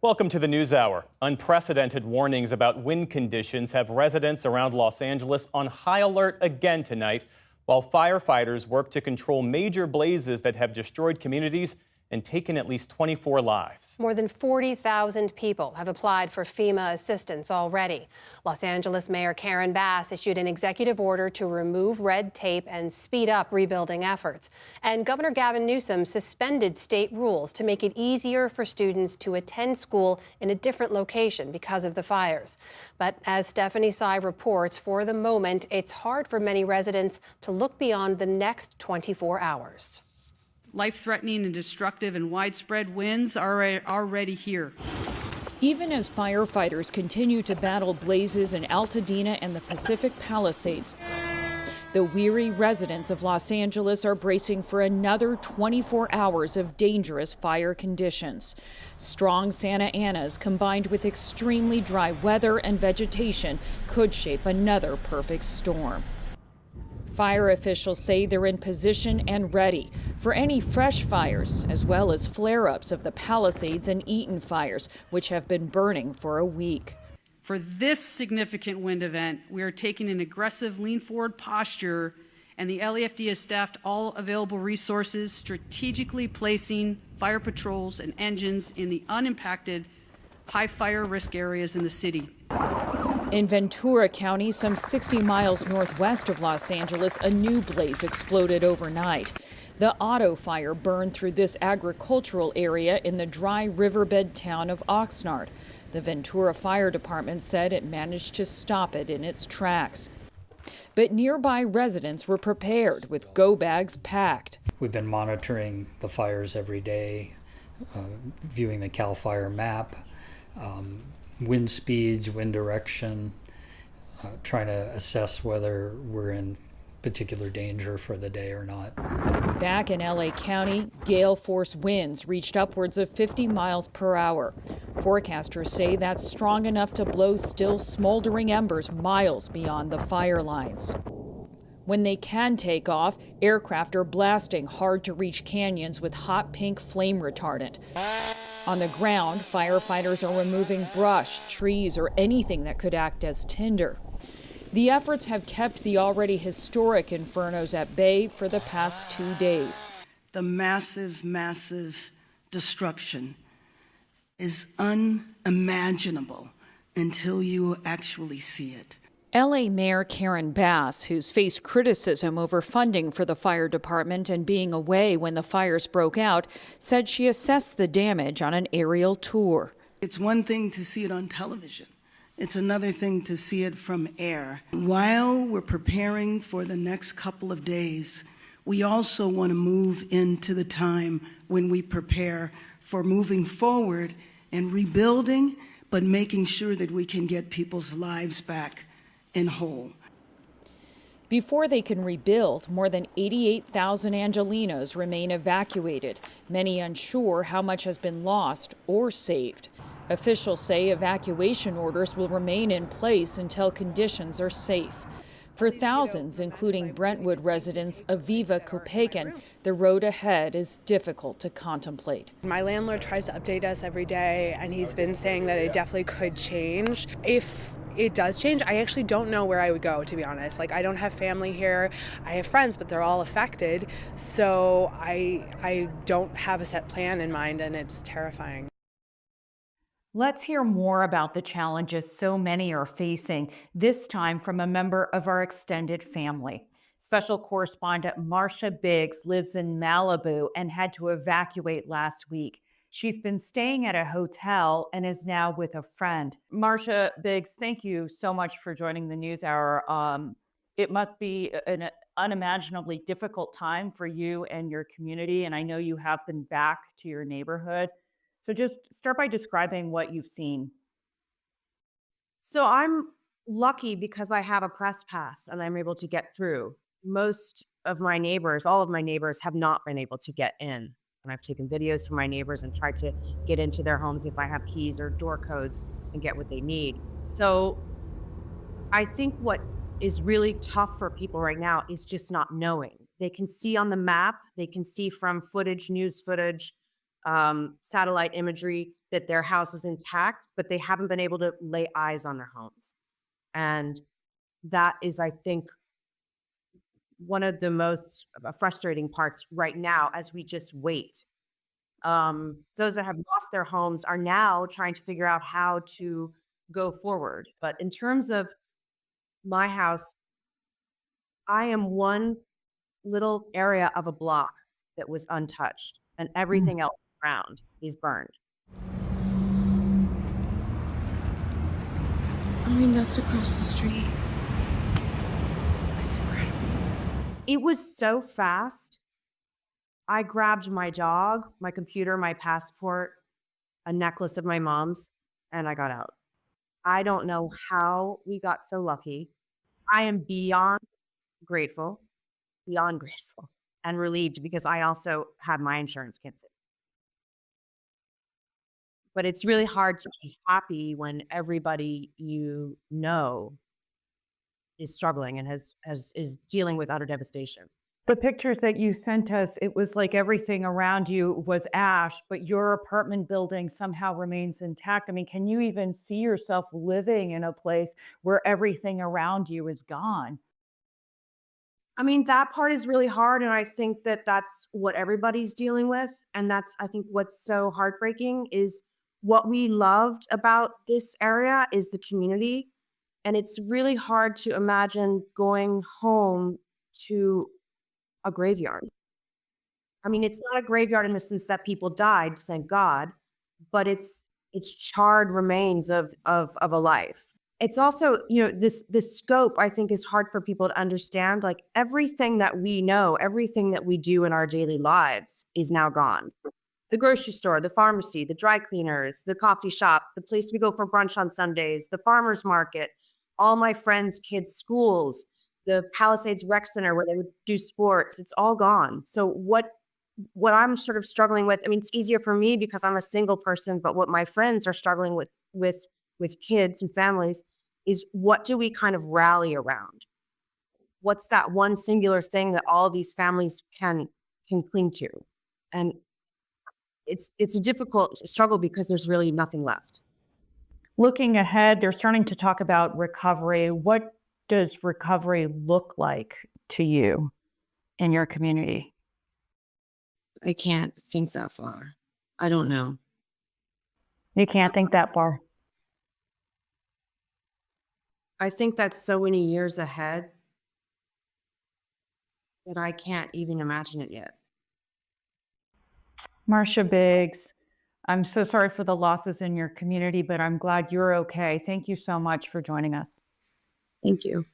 Welcome to the News Hour. Unprecedented warnings about wind conditions have residents around Los Angeles on high alert again tonight, while firefighters work to control major blazes that have destroyed communities and taken at least 24 lives. More than 40,000 people have applied for FEMA assistance already. Los Angeles Mayor Karen Bass issued an executive order to remove red tape and speed up rebuilding efforts. And Governor Gavin Newsom suspended state rules to make it easier for students to attend school in a different location because of the fires. But as Stephanie Sy reports, for the moment, it's hard for many residents to look beyond the next 24 hours. Life-threatening and destructive and widespread winds are already here. Even as firefighters continue to battle blazes in Altadena and the Pacific Palisades, the weary residents of Los Angeles are bracing for another 24 hours of dangerous fire conditions. Strong Santa Anas combined with extremely dry weather and vegetation could shape another perfect storm. Fire officials say they're in position and ready for any fresh fires, as well as flare-ups of the Palisades and Eaton fires, which have been burning for a week. For this significant wind event, we are taking an aggressive lean-forward posture, and the LAFD has staffed all available resources, strategically placing fire patrols and engines in the unimpacted high fire risk areas in the city. In Ventura County, some 60 miles northwest of Los Angeles, a new blaze exploded overnight. The auto fire burned through this agricultural area in the dry riverbed town of Oxnard. The Ventura Fire Department said it managed to stop it in its tracks. But nearby residents were prepared with go bags packed. We've been monitoring the fires every day, viewing the CAL FIRE map, wind speeds, wind direction, trying to assess whether we're in particular danger for the day or not. Back in LA County, gale force winds reached upwards of 50 miles per hour. Forecasters say that's strong enough to blow still smoldering embers miles beyond the fire lines. When they can take off, aircraft are blasting hard to reach canyons with hot pink flame retardant. On the ground, firefighters are removing brush, trees, or anything that could act as tinder. The efforts have kept the already historic infernos at bay for the past 2 days. The massive, massive destruction is unimaginable until you actually see it. LA Mayor Karen Bass, who's faced criticism over funding for the fire department and being away when the fires broke out, said she assessed the damage on an aerial tour. It's one thing to see it on television. It's another thing to see it from air. While we're preparing for the next couple of days, we also want to move into the time when we prepare for moving forward and rebuilding, but making sure that we can get people's lives back in whole. Before they can rebuild, more than 88,000 Angelenos remain evacuated, many unsure how much has been lost or saved. Officials say evacuation orders will remain in place until conditions are safe. For thousands, including Brentwood residents Aviva Kopaken, the road ahead is difficult to contemplate. My landlord tries to update us every day, and he's been saying that it definitely could change. If it does change, I actually don't know where I would go, to be honest. Like, I don't have family here. I have friends, but they're all affected. So I don't have a set plan in mind, and it's terrifying. Let's hear more about the challenges so many are facing, this time from a member of our extended family. Special correspondent Marcia Biggs lives in Malibu and had to evacuate last week. She's been staying at a hotel and is now with a friend. Marcia Biggs, thank you so much for joining the News Hour. It must be an unimaginably difficult time for you and your community, and I know you have been back to your neighborhood. So just start by describing what you've seen. So I'm lucky because I have a press pass and I'm able to get through. Most of my neighbors, all of my neighbors have not been able to get in. And I've taken videos from my neighbors and tried to get into their homes if I have keys or door codes and get what they need. So I think what is really tough for people right now is just not knowing. They can see on the map, they can see from footage, news footage, satellite imagery that their house is intact, but they haven't been able to lay eyes on their homes. And that is, I think, one of the most frustrating parts right now as we just wait. Those that have lost their homes are now trying to figure out how to go forward. But in terms of my house, I am one little area of a block that was untouched, and everything else around is burned. I mean, that's across the street. That's incredible. It was so fast. I grabbed my dog, my computer, my passport, a necklace of my mom's, and I got out. I don't know how we got so lucky. I am beyond grateful, and relieved because I also had my insurance canceled. But it's really hard to be happy when everybody you know is struggling and is dealing with utter devastation. The pictures that you sent us, it was like everything around you was ash, but your apartment building somehow remains intact. I mean, can you even see yourself living in a place where everything around you is gone? I mean, that part is really hard, and I think that that's what everybody's dealing with, and that's, I think, what's so heartbreaking is what we loved about this area is the community, and it's really hard to imagine going home to a graveyard. I mean, it's not a graveyard in the sense that people died, thank God, but it's charred remains of a life. It's also, this scope, I think, is hard for people to understand. Like everything that we know, everything that we do in our daily lives is now gone. The grocery store, the pharmacy, the dry cleaners, the coffee shop, the place we go for brunch on Sundays, the farmer's market, all my friends' kids' schools, the Palisades Rec Center where they would do sports, it's all gone. So what I'm sort of struggling with, I mean, it's easier for me because I'm a single person, but what my friends are struggling with kids and families is what do we kind of rally around? What's that one singular thing that all these families can cling to? And it's a difficult struggle because there's really nothing left. Looking ahead, they're starting to talk about recovery. What does recovery look like to you in your community? I can't think that far. I don't know. You can't think that far. I think that's so many years ahead that I can't even imagine it yet. Marcia Biggs, I'm so sorry for the losses in your community, but I'm glad you're okay. Thank you so much for joining us. Thank you.